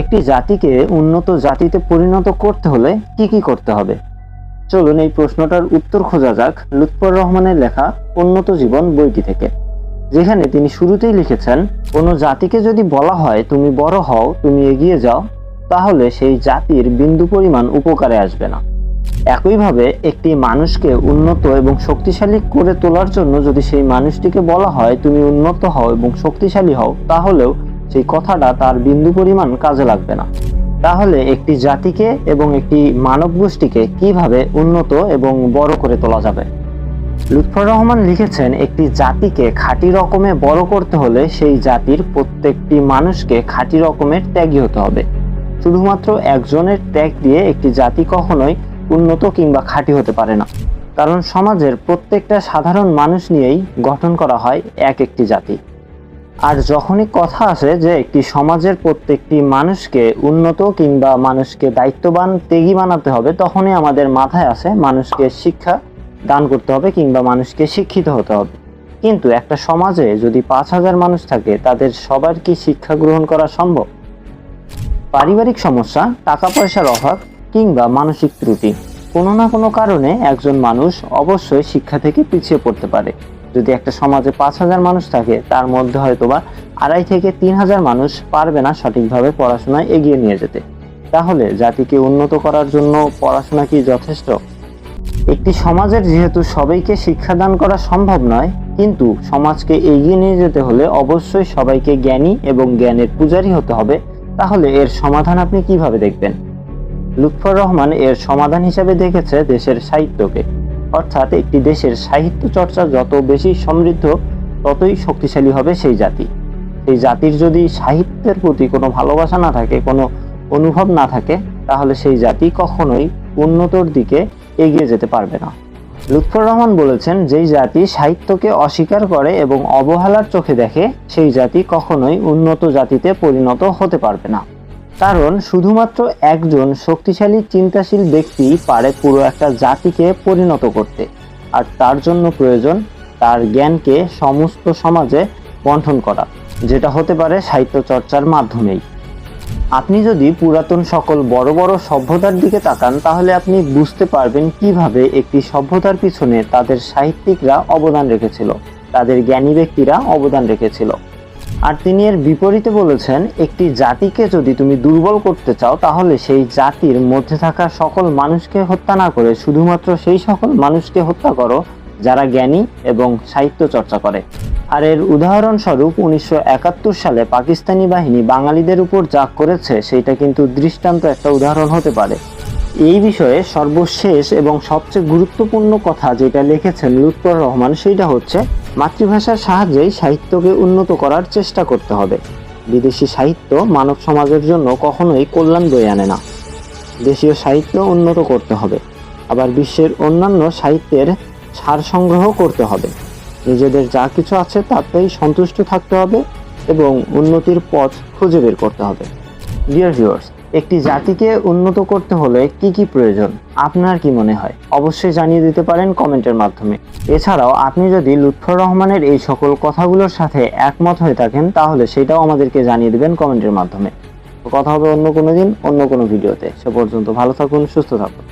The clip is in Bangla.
একটি জাতিকে উন্নত জাতিতে পরিণত করতে হলে কি করতে হবে? চলুন এই প্রশ্নটার উত্তর খোঁজা যাক লুৎফর রহমানের লেখা উন্নত জীবন বইটি থেকে, যেখানে তিনি শুরুতেই লিখেছেন, কোনো জাতিকে যদি বলা হয় তুমি বড় হও, তুমি এগিয়ে যাও, তাহলে সেই জাতির বিন্দু পরিমাণ উপকারে আসবে না। একইভাবে একটি মানুষকে উন্নত এবং শক্তিশালী করে তোলার জন্য যদি সেই মানুষটিকে বলা হয় তুমি উন্নত হও এবং শক্তিশালী হও, তাহলেও সেই কথাটা তার বিন্দু পরিমাণ কাজে লাগবে না। তাহলে একটি জাতিকে এবং একটি মানব গোষ্ঠীকে কিভাবে উন্নত এবং বড় করে তোলা যাবে? লুৎফর রহমান লিখেছেন, একটি জাতিকে খাঁটি রকমে বড় করতে হলে সেই জাতির প্রত্যেকটি মানুষকে খাঁটি রকমের ত্যাগী হতে হবে। শুধুমাত্র একজনের ত্যাগ দিয়ে একটি জাতি কখনোই উন্নত কিংবা খাঁটি হতে পারে না, কারণ সমাজের প্রত্যেকটা সাধারণ মানুষ নিয়েই গঠন করা হয় একটি জাতি। আর যখনই কথা আসে যে একটি সমাজের প্রত্যেকটি মানুষকে উন্নত কিংবা মানুষকে দায়িত্ববান ত্যাগী বানাতে হবে, তখনই আমাদের মাথায় আসে মানুষকে শিক্ষা দান করতে হবে কিংবা মানুষকে শিক্ষিত হতে হবে। কিন্তু একটা সমাজে যদি 5,000 মানুষ থাকে, তাদের সবার কি শিক্ষা গ্রহণ করা সম্ভব? পারিবারিক সমস্যা, টাকা পয়সার অভাব কিংবা মানসিক ত্রুটি, কোনো না কোনো কারণে একজন মানুষ অবশ্যই শিক্ষা থেকে পিছিয়ে পড়তে পারে। যদি একটা সমাজে 5,000 মানুষ থাকে, তার মধ্যে হয়তোবা 2,500 থেকে 3,000 মানুষ পারবে না সঠিকভাবে পড়াশোনায় এগিয়ে নিয়ে যেতে। তাহলে জাতিকে উন্নত করার জন্য পড়াশোনা কি যথেষ্ট? একটি সমাজের যেহেতু সবাইকে শিক্ষাদান করা সম্ভব নয়, কিন্তু সমাজকে এগিয়ে নিয়ে যেতে হলে অবশ্যই সবাইকে জ্ঞানী এবং জ্ঞানের পূজারী হতে হবে। তাহলে এর সমাধান আপনি কিভাবে দেখবেন? লুৎফর রহমান এর সমাধান হিসেবে দেখেছে দেশের সাহিত্যকে, অর্থাৎ একটি দেশের সাহিত্য চর্চা যত বেশি সমৃদ্ধ, ততই শক্তিশালী হবে সেই জাতি। সেই জাতির যদি সাহিত্যের প্রতি কোনো ভালোবাসা না থাকে, কোনো অনুভব না থাকে, তাহলে সেই জাতি কখনোই উন্নতর দিকে এগিয়ে যেতে পারবে না। লুৎফর রহমান বলেছেন, যেই জাতি সাহিত্যকে অস্বীকার করে এবং অবহেলার চোখে দেখে, সেই জাতি কখনোই উন্নত জাতিতে পরিণত হতে পারবে না। কারণ শুধুমাত্র একজন শক্তিশালী চিন্তাশীল ব্যক্তি পারে পুরো একটা জাতিকে পরিণত করতে, আর তার জন্য প্রয়োজন তার জ্ঞানকে সমস্ত সমাজে বণ্টন করা, যেটা হতে পারে সাহিত্য চর্চার মাধ্যমেই। আপনি যদি পুরাতন সকল বড় বড় সভ্যতার দিকে তাকান, তাহলে আপনি বুঝতে পারবেন কিভাবে একটি সভ্যতার পিছনে তাদের সাহিত্যিকরা অবদান রেখেছিল, তাদের জ্ঞানী ব্যক্তিরা অবদান রেখেছিল। আর তিনি এর বিপরীতে বলেছেন, একটি জাতিকে যদি তুমি দুর্বল করতে চাও, তাহলে সেই জাতির মধ্যে থাকা সকল মানুষকে হত্যা না করে শুধুমাত্র সেই সকল মানুষকে হত্যা করো যারা জ্ঞানী এবং সাহিত্য চর্চা করে। আর এর উদাহরণস্বরূপ 1971 সালে পাকিস্তানি বাহিনী বাঙালিদের উপর যা করেছে, সেটা কিন্তু দৃষ্টান্ত একটা উদাহরণ হতে পারে। এই বিষয়ে সর্বশেষ এবং সবচেয়ে গুরুত্বপূর্ণ কথা যেটা লিখেছেন লুৎফর রহমান, সেটা হচ্ছে মাতৃভাষার সাহায্যেই সাহিত্যকে উন্নত করার চেষ্টা করতে হবে। বিদেশি সাহিত্য মানব সমাজের জন্য কখনোই কল্যাণ বয়ে আনে না। দেশীয় সাহিত্য উন্নত করতে হবে, আবার বিশ্বের অন্যান্য সাহিত্যের সার সংগ্রহ করতে হবে। নিজেদের যা কিছু আছে তাতেই সন্তুষ্ট থাকতে হবে এবং উন্নতির পথ খুঁজে বের করতে হবে। ডিয়ার ভিউয়ার্স, একটি জাতিকে উন্নত করতে হলে কি প্রয়োজন, আপনার কি মনে হয়? অবশ্যই জানিয়ে দিতে পারেন কমেন্টের মাধ্যমে। এছাড়াও আপনি যদি লুৎফর রহমানের এই সকল কথাগুলোর সাথে একমত হয়ে থাকেন, তাহলে সেটাও আমাদেরকে জানিয়ে দেবেন কমেন্টের মাধ্যমে। কথা হবে অন্য কোনো দিন, অন্য কোনো ভিডিওতে। সে পর্যন্ত ভালো থাকুন, সুস্থ থাকুন।